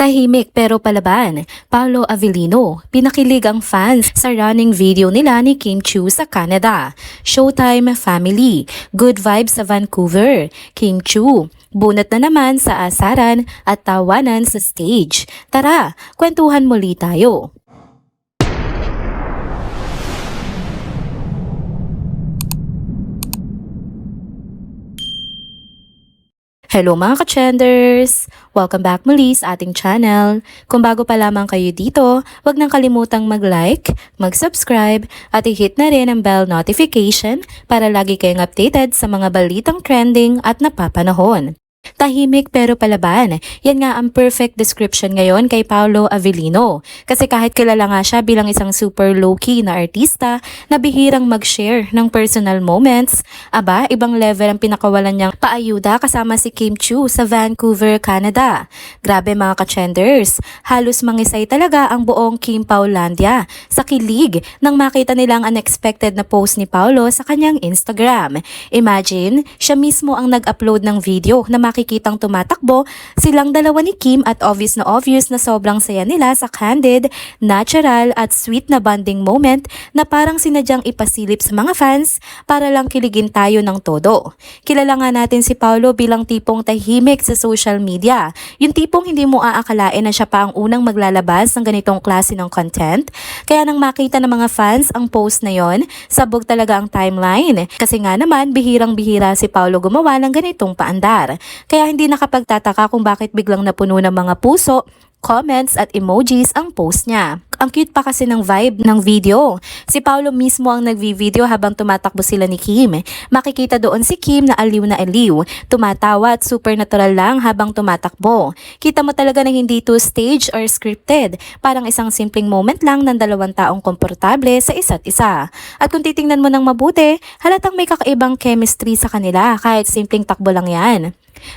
Tahimik pero palaban, Paolo Avellino, pinakilig ang fans sa running video nila ni Kim Chiu sa Canada. Showtime Family, Good Vibes sa Vancouver, Kim Chiu. Bunot na naman sa asaran at tawanan sa stage. Tara, kwentuhan muli tayo. Hello mga ka-trenders! Welcome back muli sa ating channel. Kung bago pa lamang kayo dito, huwag nang kalimutang mag-like, mag-subscribe at i-hit na rin ang bell notification para lagi kayong updated sa mga balitang trending at napapanahon. Tahimik pero palaban. Yan nga ang perfect description ngayon kay Paolo Avellino. Kasi kahit kilala nga siya bilang isang super low-key na artista na bihirang mag-share ng personal moments, ibang level ang pinakawalan niyang paayuda kasama si Kim Chiu sa Vancouver, Canada. Grabe mga ka-trenders, halos mangisay talaga ang buong Kim Paulandia sa kilig nang makita nilang unexpected na post ni Paolo sa kanyang Instagram. Imagine, siya mismo ang nag-upload ng video na makikitang tumatakbo silang dalawa ni Kim at obvious na sobrang saya nila sa candid, natural at sweet na bonding moment na parang sinadyang ipasilip sa mga fans para lang kiligin tayo ng todo. Kilala nga natin si Paolo bilang tipong tahimik sa social media. Yung tipong hindi mo aakalain na siya pa ang unang maglalabas ng ganitong klase ng content. Kaya nang makita ng mga fans ang post na yon, sabog talaga ang timeline. Kasi nga naman bihirang-bihira si Paolo gumawa ng ganitong paandar. Kaya hindi nakapagtataka kung bakit biglang napuno ng mga puso, comments at emojis ang post niya. Ang cute pa kasi ng vibe ng video. Si Paolo mismo ang nagvi-video habang tumatakbo sila ni Kim. Makikita doon si Kim na aliw, tumatawa at super natural lang habang tumatakbo. Kita mo talaga na hindi to stage or scripted. Parang isang simpleng moment lang ng dalawang taong komportable sa isa't isa. At kung titingnan mo ng mabuti, halatang may kakaibang chemistry sa kanila kahit simpleng takbo lang yan.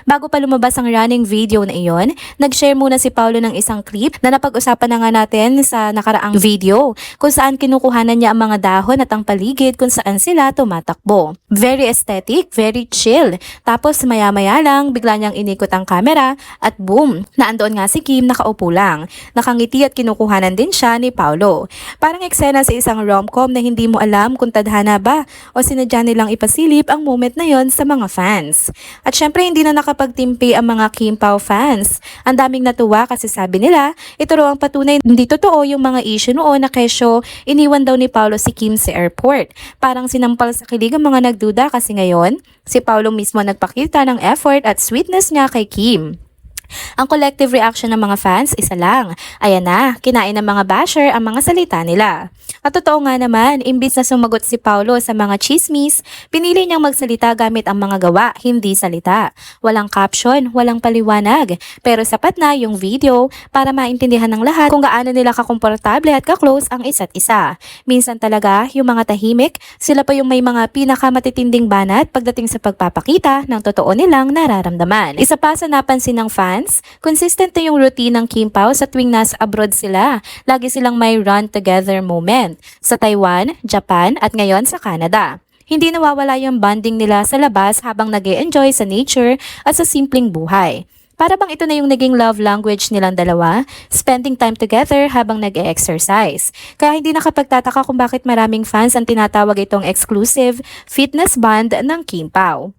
Bago pa lumabas ang running video na iyon, nag-share muna si Paolo ng isang clip na napag-usapan na nga natin sa nakaraang video kung saan kinukuhanan niya ang mga dahon at ang paligid kung saan sila tumatakbo. Very aesthetic, very chill. Tapos maya-maya lang, bigla niyang inikot ang camera at boom, naandoon nga si Kim nakaupo lang. Nakangiti at kinukuhanan din siya ni Paolo. Parang eksena sa isang rom-com na hindi mo alam kung tadhana ba o sinadya nilang ipasilip ang moment na yon sa mga fans. At syempre hindi na nakapagtimpi ang mga Kim Pao fans. Ang daming natuwa kasi sabi nila, ito raw ang patunay hindi totoo yung mga issue noon na kesyo iniwan daw ni Paolo si Kim sa airport. Parang sinampal sa kilig ang mga nagduda kasi ngayon, si Paolo mismo nagpakita ng effort at sweetness niya kay Kim. Ang collective reaction ng mga fans, isa lang. Ayan na, kinain ng mga basher ang mga salita nila. At totoo nga naman, imbis na sumagot si Paolo sa mga chismis, pinili niyang magsalita gamit ang mga gawa, hindi salita. Walang caption, walang paliwanag. Pero sapat na yung video para maintindihan ng lahat kung gaano nila kakomportable at ka-close ang isa't isa. Minsan talaga, yung mga tahimik, sila pa yung may mga pinakamatitinding banat pagdating sa pagpapakita ng totoo nilang nararamdaman. Isa pa sa napansin ng fans, consistent na yung routine ng Kim Pao sa tuwing nasa abroad sila. Lagi silang may run together moment sa Taiwan, Japan at ngayon sa Canada. Hindi nawawala yung bonding nila sa labas habang nag-e-enjoy sa nature at sa simpleng buhay. Para bang ito na yung naging love language nilang dalawa, spending time together habang nag-e-exercise. Kaya hindi nakapagtataka kung bakit maraming fans ang tinatawag itong exclusive fitness bond ng Kim Pao.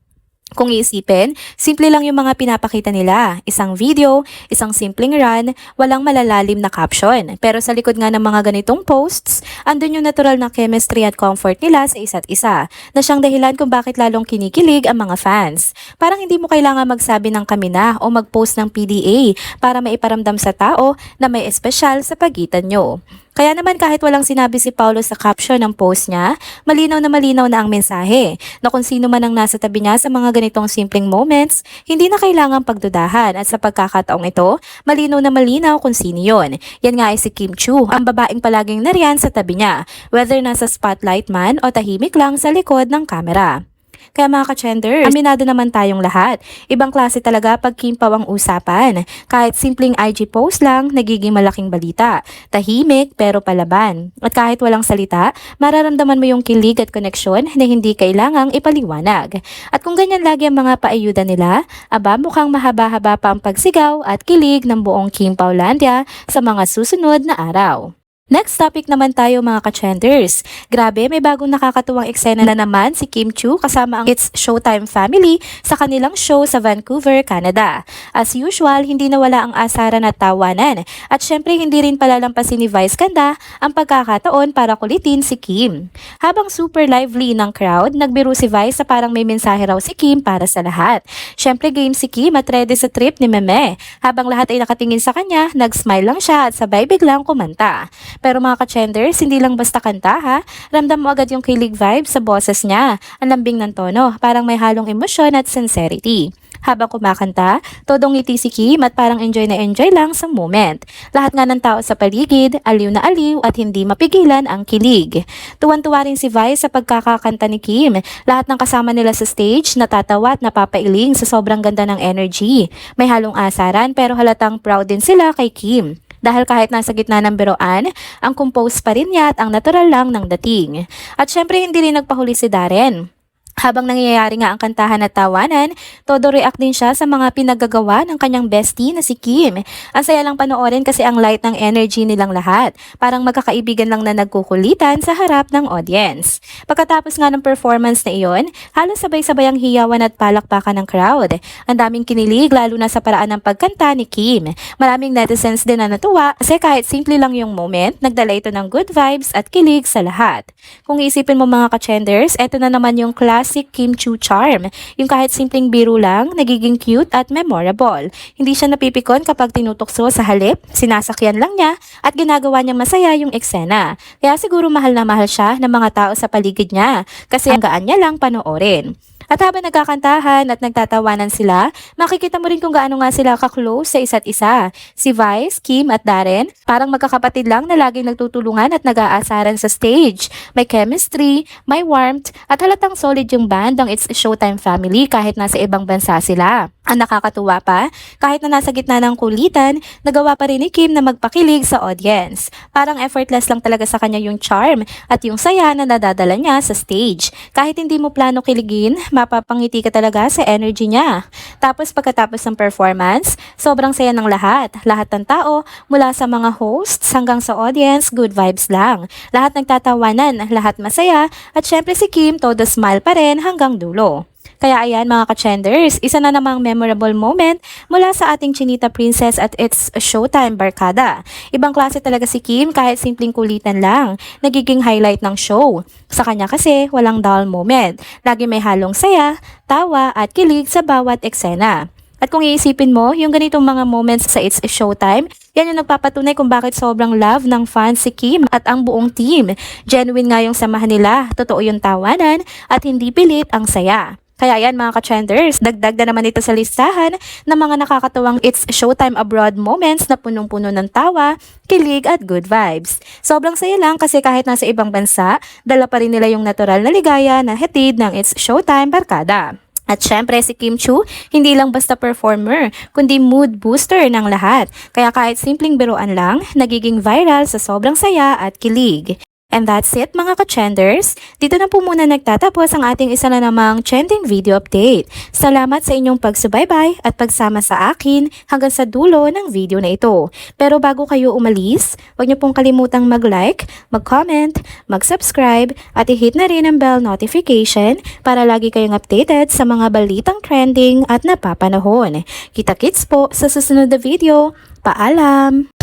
Kung iisipin, simple lang yung mga pinapakita nila. Isang video, isang simpleng run, walang malalalim na caption. Pero sa likod nga ng mga ganitong posts, andun yung natural na chemistry at comfort nila sa isa't isa, na siyang dahilan kung bakit lalong kinikilig ang mga fans. Parang hindi mo kailangan magsabi ng kami na o mag-post ng PDA para maiparamdam sa tao na may espesyal sa pagitan nyo. Kaya naman kahit walang sinabi si Paolo sa caption ng post niya, malinaw na ang mensahe na kung sino man ang nasa tabi niya sa mga ganitong simpleng moments, hindi na kailangang pagdudahan at sa pagkakataong ito, malinaw kung sino yon. Yan nga ay si Kim Chiu, ang babaeng palaging nariyan sa tabi niya, whether nasa spotlight man o tahimik lang sa likod ng kamera. Kaya mga ka-chenders, aminado naman tayong lahat. Ibang klase talaga pag Kim Pao ang usapan. Kahit simpleng IG post lang, nagiging malaking balita. Tahimik pero palaban. At kahit walang salita, mararamdaman mo yung kilig at koneksyon na hindi kailangang ipaliwanag. At kung ganyan lagi ang mga paayuda nila, aba mukhang mahaba-haba pa ang pagsigaw at kilig ng buong Kim Paolandia sa mga susunod na araw. Next topic naman tayo mga ka-chenders. Grabe, may bagong nakakatuwang eksena na naman si Kim Chiu kasama ang It's Showtime family sa kanilang show sa Vancouver, Canada. As usual, hindi nawala ang asaran at tawanan. At syempre hindi rin palalampasin ni Vice Ganda ang pagkakataon para kulitin si Kim. Habang super lively ng crowd, nagbiro si Vice sa parang may mensahe raw si Kim para sa lahat. Syempre game si Kim at ready sa trip ni Meme. Habang lahat ay nakatingin sa kanya, nag-smile lang siya at sabay biglang kumanta. Pero mga ka-chenders, hindi lang basta kanta ha. Ramdam mo agad yung kilig vibe sa boses niya. Ang lambing ng tono, parang may halong emosyon at sincerity. Habang kumakanta, todong ngiti si Kim at parang enjoy na enjoy lang sa moment. Lahat nga ng tao sa paligid, aliw na aliw at hindi mapigilan ang kilig. Tuwan-tuwa rin si Vice sa pagkakakanta ni Kim. Lahat ng kasama nila sa stage natatawa at napapailing sa sobrang ganda ng energy. May halong asaran pero halatang proud din sila kay Kim. Dahil kahit nasa gitna ng biroan, ang compose pa rin niya at ang natural lang ng dating. At syempre hindi rin nagpahuli si Darren. Habang nangyayari nga ang kantahan at tawanan, todo react din siya sa mga pinagagawa ng kanyang bestie na si Kim. Ang saya lang panoorin kasi ang light ng energy nilang lahat. Parang magkakaibigan lang na nagkukulitan sa harap ng audience. Pagkatapos nga ng performance na iyon, halos sabay-sabay ang hiyawan at palakpakan ng crowd. Ang daming kinilig lalo na sa paraan ng pagkanta ni Kim. Maraming netizens din na natuwa kasi kahit simple lang yung moment, nagdala ito ng good vibes at kilig sa lahat. Kung isipin mo mga ka-chenders, eto na naman yung classic Kim Chiu charm. Yung kahit simpleng biro lang, nagiging cute at memorable. Hindi siya napipikon kapag tinutokso sa halip, sinasakyan lang niya at ginagawa niya masaya yung eksena. Kaya siguro mahal na mahal siya ng mga tao sa paligid niya kasi ang gaan niya lang panoorin. At habang nagkakantahan at nagtatawanan sila, makikita mo rin kung gaano nga sila ka-close sa isa't isa. Si Vice, Kim at Darren, parang magkakapatid lang na laging nagtutulungan at nag-aasaran sa stage. May chemistry, may warmth, at halatang solid yung band ng It's Showtime family kahit nasa ibang bansa sila. Ang nakakatuwa pa, kahit na nasa gitna ng kulitan, nagawa pa rin ni Kim na magpakilig sa audience. Parang effortless lang talaga sa kanya yung charm at yung saya na nadadala niya sa stage. Kahit hindi mo plano kiligin, mapapangiti ka talaga sa energy niya. Tapos pagkatapos ng performance, sobrang saya ng lahat. Lahat ng tao, mula sa mga hosts hanggang sa audience, good vibes lang. Lahat nagtatawanan, lahat masaya, at syempre si Kim todo smile pa rin hanggang dulo. Kaya ayan mga ka-chenders, isa na namang memorable moment mula sa ating Chinita Princess at It's Showtime Barkada. Ibang klase talaga si Kim kahit simpleng kulitan lang, nagiging highlight ng show. Sa kanya kasi walang dull moment, lagi may halong saya, tawa at kilig sa bawat eksena. At kung iisipin mo, yung ganitong mga moments sa It's Showtime, yan yung nagpapatunay kung bakit sobrang love ng fans si Kim at ang buong team. Genuine nga yung samahan nila, totoo yung tawanan at hindi pilit ang saya. Kaya yan mga ka-chenders, dagdag na naman ito sa listahan ng mga nakakatawang It's Showtime Abroad moments na punong-puno ng tawa, kilig at good vibes. Sobrang saya lang kasi kahit nasa ibang bansa, dala pa rin nila yung natural na ligaya na hatid ng It's Showtime Barkada. At syempre si Kim Chiu, hindi lang basta performer, kundi mood booster ng lahat. Kaya kahit simpleng biruan lang, nagiging viral sa sobrang saya at kilig. And that's it mga ka-chenders. Dito na po muna nagtatapos ang ating isa na namang trending video update. Salamat sa inyong pagsubaybay at pagsama sa akin hanggang sa dulo ng video na ito. Pero bago kayo umalis, huwag niyo pong kalimutang mag-like, mag-comment, mag-subscribe at i-hit na rin ang bell notification para lagi kayong updated sa mga balitang trending at napapanahon. Kita-kits po sa susunod na video. Paalam!